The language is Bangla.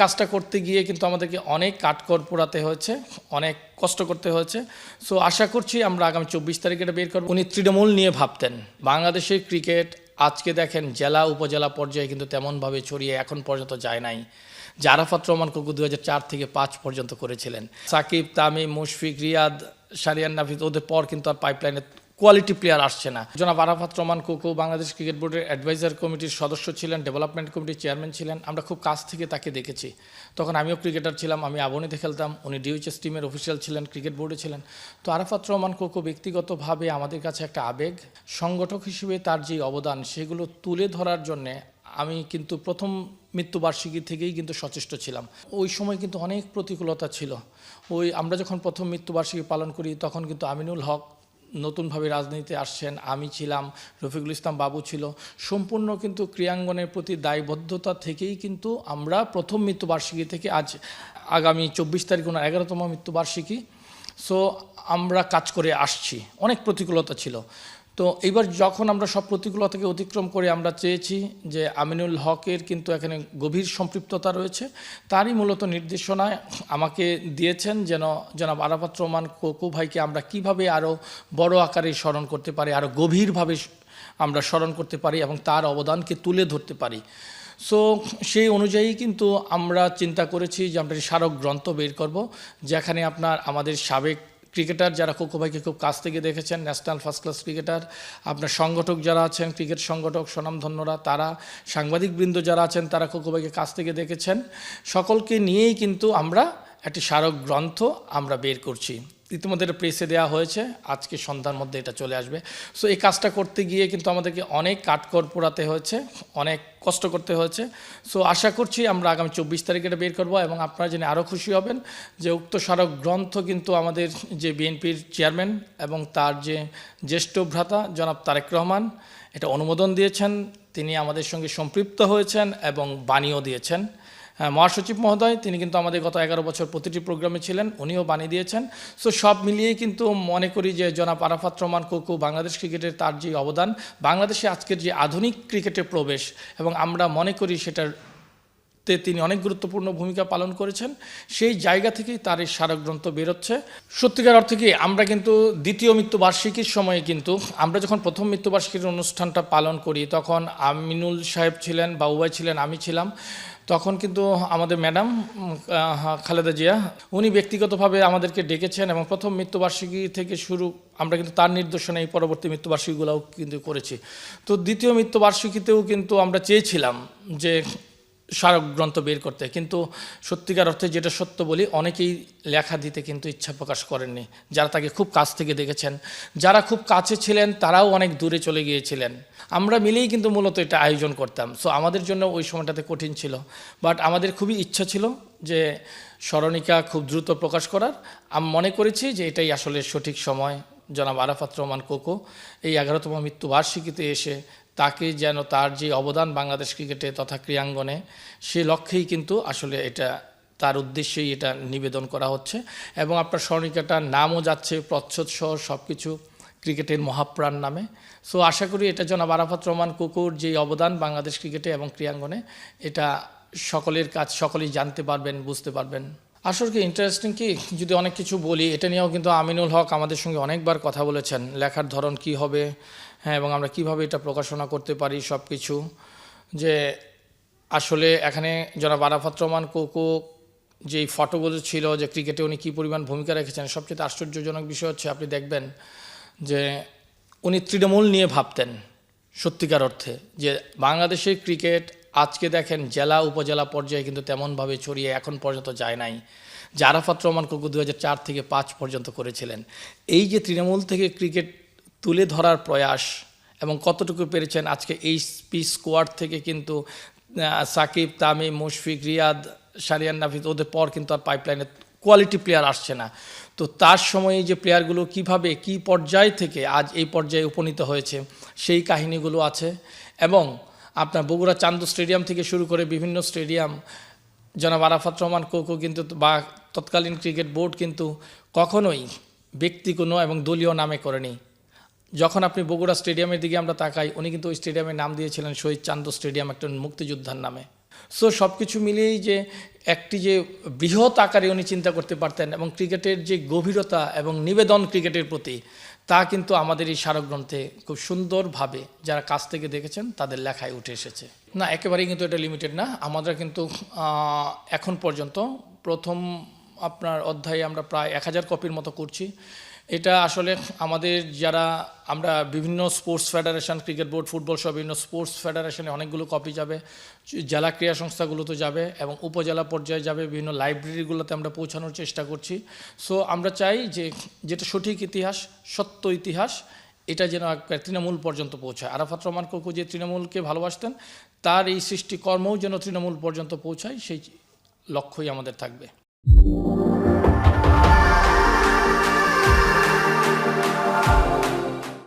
কাজটা করতে গিয়ে কিন্তু আমাদেরকে অনেক কাঠখড় পোড়াতে হয়েছে, অনেক কষ্ট করতে হয়েছে। সো আশা করছি আমরা আগামী 24 তারিখে এটা বের করব। উনি তৃণমূল নিয়ে ভাবতেন। বাংলাদেশের ক্রিকেট আজকে দেখেন জেলা উপজেলা পর্যায়ে কিন্তু তেমনভাবে ছড়িয়ে এখন পর্যন্ত যায় নাই। যে আরাফাত রহমান কোকো 2004 থেকে 5 পর্যন্ত করেছিলেন। সাকিব, তামিম, মুশফিক, রিয়াদ, শাহরিয়ার নাফিস, ওদের পর কিন্তু আর পাইপলাইনে কোয়ালিটি প্লেয়ার আসছে না। জনাব আরাফাত রহমান কোকো বাংলাদেশ ক্রিকেট বোর্ডের অ্যাডভাইজার কমিটির সদস্য ছিলেন, ডেভেলপমেন্ট কমিটির চেয়ারম্যান ছিলেন। আমরা খুব কাছ থেকে তাকে দেখেছি। তখন আমিও ক্রিকেটার ছিলাম, আমি আবনীতে খেলতাম, উনি ডিউএইচএস টিমের অফিসিয়াল ছিলেন, ক্রিকেট বোর্ডে ছিলেন। তো আরাফাত রহমান কোকো ব্যক্তিগতভাবে আমাদের কাছে একটা আবেগ, সংগঠক হিসেবে তার যে অবদান সেগুলো তুলে ধরার জন্যে আমি কিন্তু প্রথম মৃত্যুবার্ষিকী থেকেই কিন্তু সচেষ্ট ছিলাম। ওই সময় কিন্তু অনেক প্রতিকূলতা ছিল। আমরা যখন প্রথম মৃত্যুবার্ষিকী পালন করি তখন কিন্তু আমিনুল হক নতুনভাবে রাজনীতিতে আসছেন, আমি ছিলাম, রফিকুল ইসলাম বাবু ছিল। সম্পূর্ণ কিন্তু ক্রীড়াঙ্গনের প্রতি দায়বদ্ধতা থেকেই কিন্তু আমরা প্রথম মৃত্যুবার্ষিকী থেকে আজ আগামী 24 তারিখ ওনার 11তম মৃত্যুবার্ষিকী। সো আমরা কাজ করে আসছি, অনেক প্রতিকূলতা ছিল। তো এইবার যখন আমরা সব প্রতিকূলতাকে অতিক্রম করে আমরা চেয়েছি যে আমিনুল হকের কিন্তু এখানে গভীর সম্পৃক্ততা রয়েছে, তারই মূলত নির্দেশনায় আমাকে দিয়েছেন যেন জনাব আরাফাত রহমান কোকো ভাইকে আমরা কিভাবে আরও বড় আকারে স্মরণ করতে পারি, আরও গভীরভাবে আমরা স্মরণ করতে পারি এবং তার অবদানকে তুলে ধরতে পারি। সো সেই অনুযায়ী কিন্তু আমরা চিন্তা করেছি যে আমরা স্মারক গ্রন্থ বের করব, যেখানে আমাদের সাবেক ক্রিকেটার যারা কোকো ভাইকে খুব কাছ থেকে দেখেছেন, ন্যাশনাল ফার্স্ট ক্লাস ক্রিকেটার, আপনার সংগঠক যারা আছেন, ক্রিকেট সংগঠক স্বনামধন্যরা, তারা সাংবাদিকবৃন্দ যারা আছেন তারা কোকো ভাইকে কাছ থেকে দেখেছেন, সকলকে নিয়েই কিন্তু আমরা একটি স্মারক গ্রন্থ আমরা বের করছি। ইতিমধ্যে এটা প্রেসে দেওয়া হয়েছে, আজকে সন্ধ্যার মধ্যে এটা চলে আসবে। সো এই কাজটা করতে গিয়ে কিন্তু আমাদেরকে অনেক কাঠখড় পোড়াতে হয়েছে, অনেক কষ্ট করতে হয়েছে। সো আশা করছি আমরা আগামী 24 তারিখে এটা বের করব এবং আপনারা জেনে আরও খুশি হবেন যে উক্ত স্মারক গ্রন্থ কিন্তু আমাদের যে বিএনপির চেয়ারম্যান এবং তার যে জ্যেষ্ঠ ভ্রাতা জনাব তারেক রহমান এটা অনুমোদন দিয়েছেন, তিনি আমাদের সঙ্গে সম্পৃক্ত হয়েছেন এবং বাণীও দিয়েছেন। মহাসচিব মহোদয় তিনি কিন্তু আমাদের গত 11 বছর প্রতিটি প্রোগ্রামে ছিলেন, উনিও বানিয়ে দিয়েছেন। সো সব মিলিয়েই কিন্তু মনে করি যে জনাব আরাফাত রহমান কোকো বাংলাদেশ ক্রিকেটের তার যে অবদান, বাংলাদেশে আজকের যে আধুনিক ক্রিকেটের প্রবেশ, এবং আমরা মনে করি সেটাতে তিনি অনেক গুরুত্বপূর্ণ ভূমিকা পালন করেছেন, সেই জায়গা থেকেই তার এই স্মারকগ্রন্থ বেরোচ্ছে। সত্যিকার অর্থে কি আমরা কিন্তু দ্বিতীয় মৃত্যুবার্ষিকীর সময়ে কিন্তু আমরা যখন প্রথম মৃত্যুবার্ষিকীর অনুষ্ঠানটা পালন করি তখন আমিনুল সাহেব ছিলেন, বাবু ভাই ছিলেন, আমি ছিলাম। তখন কিন্তু আমাদের ম্যাডাম খালেদা জিয়া উনি ব্যক্তিগতভাবে আমাদেরকে ডেকেছেন এবং প্রথম মৃত্যুবার্ষিকী থেকে শুরু আমরা কিন্তু তার নির্দেশনায় পরবর্তী মৃত্যুবার্ষিকীগুলোও কিন্তু করেছি। তো দ্বিতীয় মৃত্যুবার্ষিকীতেও কিন্তু আমরা চেয়েছিলাম যে স্মারক গ্রন্থ বের করতে, কিন্তু সত্যিকার অর্থে যেটা সত্য বলি, অনেকেই লেখা দিতে কিন্তু ইচ্ছা প্রকাশ করেননি, যারা তাকে খুব কাছ থেকে দেখেছেন। যারা খুব কাছে ছিলেন তারাও অনেক দূরে চলে গিয়েছিলেন। আমরা মিলেই কিন্তু মূলত এটা আয়োজন করতাম। সো আমাদের জন্য ওই সময়টাতে কঠিন ছিল, বাট আমাদের খুবই ইচ্ছা ছিল যে স্মরণিকা খুব দ্রুত প্রকাশ করার। আমি মনে করেছি যে এটাই আসলে সঠিক সময়, জনাব আরাফাত রহমান কোকো এই 11তম মৃত্যুবার্ষিকীতে এসে তাকে যেন তার যে অবদান বাংলাদেশ ক্রিকেটে তথা ক্রীড়াঙ্গনে, সে লক্ষ্যেই কিন্তু আসলে এটা তার উদ্দেশ্যেই এটা নিবেদন করা হচ্ছে। এবং আপনার স্মরণিকাটার নামও যাচ্ছে প্রচ্ছদ সহ সব কিছু ক্রিকেটের মহাপ্রাণ নামে। সো আশা করি এটা জনাব আরাফাত রহমান কোকোর যে অবদান বাংলাদেশ ক্রিকেটে এবং ক্রীড়াঙ্গনে, এটা সকলেই জানতে পারবেন, বুঝতে পারবেন। আসলে কি ইন্টারেস্টিং কি, যদি অনেক কিছু বলি এটা নিয়েও কিন্তু আমিনুল হক আমাদের সঙ্গে অনেকবার কথা বলেছেন, লেখার ধরন কি হবে, হ্যাঁ, এবং আমরা কিভাবে এটা প্রকাশনা করতে পারি সব কিছু। যে আসলে এখানে জনাব আরাফাত রহমান কোকো যেই ফটোগুলো ছিল যে ক্রিকেটে উনি কী পরিমাণ ভূমিকা রেখেছেন, সবচেয়ে আশ্চর্যজনক বিষয় হচ্ছে আপনি দেখবেন যে উনি তৃণমূল নিয়ে ভাবতেন। সত্যিকার অর্থে যে বাংলাদেশের ক্রিকেট আজকে দেখেন জেলা উপজেলা পর্যায়ে কিন্তু তেমনভাবে ছড়িয়ে এখন পর্যন্ত যায় নাই। যে আরাফাত রহমান কোকো 2004 থেকে 5 পর্যন্ত করেছিলেন, এই যে তৃণমূল থেকে ক্রিকেট তুলে ধরার প্রয়াস এবং কতটুকু পেরেছেন, আজকে এই স্কোয়াড থেকে কিন্তু সাকিব, তামিম, মুশফিক, রিয়াদ, শাহরিয়ার নাফিস, ওদের পর কিন্তু আর পাইপলাইনে কোয়ালিটি প্লেয়ার আসছে না। তো তার সময়ে যে প্লেয়ারগুলো কিভাবে কী পর্যায় থেকে আজ এই পর্যায়ে উপনীত হয়েছে সেই কাহিনীগুলো আছে। এবং আপনার বগুড়া চান্দু স্টেডিয়াম থেকে শুরু করে বিভিন্ন স্টেডিয়াম জনাব আরাফাত রহমান কোকো কিন্তু বা তৎকালীন ক্রিকেট বোর্ড কিন্তু কখনোই ব্যক্তি কোনো এবং দলীয় নামে করেনি। যখন আপনি বগুড়া স্টেডিয়ামের দিকে আমরা তাকাই, উনি কিন্তু ওই স্টেডিয়ামের নাম দিয়েছিলেন শহীদ চান্দু স্টেডিয়াম, একটা মুক্তিযোদ্ধার নামে। সো সব কিছু মিলিয়েই যে একটি যে বৃহৎ আকারে উনি চিন্তা করতে পারতেন এবং ক্রিকেটের যে গভীরতা এবং নিবেদন ক্রিকেটের প্রতি, তা কিন্তু আমাদের এই স্মারকগ্রন্থে খুব সুন্দরভাবে যারা কাছ থেকে দেখেছেন তাদের লেখায় উঠে এসেছে। না, একেবারেই কিন্তু এটা লিমিটেড না। আমরা কিন্তু এখন পর্যন্ত প্রথম আপনার অধ্যায়ে আমরা প্রায় 1000 কপির মতো করছি। এটা আসলে আমাদের যারা আমরা বিভিন্ন sports federation, cricket board, football সহ বিভিন্ন স্পোর্টস ফেডারেশনে অনেকগুলো কপি যাবে, জেলা ক্রীড়া সংস্থাগুলোতে যাবে এবং উপজেলা পর্যায়ে যাবে, বিভিন্ন লাইব্রেরিগুলোতে আমরা পৌঁছানোর চেষ্টা করছি। সো আমরা চাই যে যেটা সঠিক ইতিহাস, সত্য ইতিহাস, এটা যেন তৃণমূল পর্যন্ত পৌঁছায়। আরাফাত রহমান কোকো যে তৃণমূলকে ভালোবাসতেন, তার এই সৃষ্টিকর্মও যেন তৃণমূল পর্যন্ত পৌঁছায়, সেই লক্ষ্যই আমাদের থাকবে।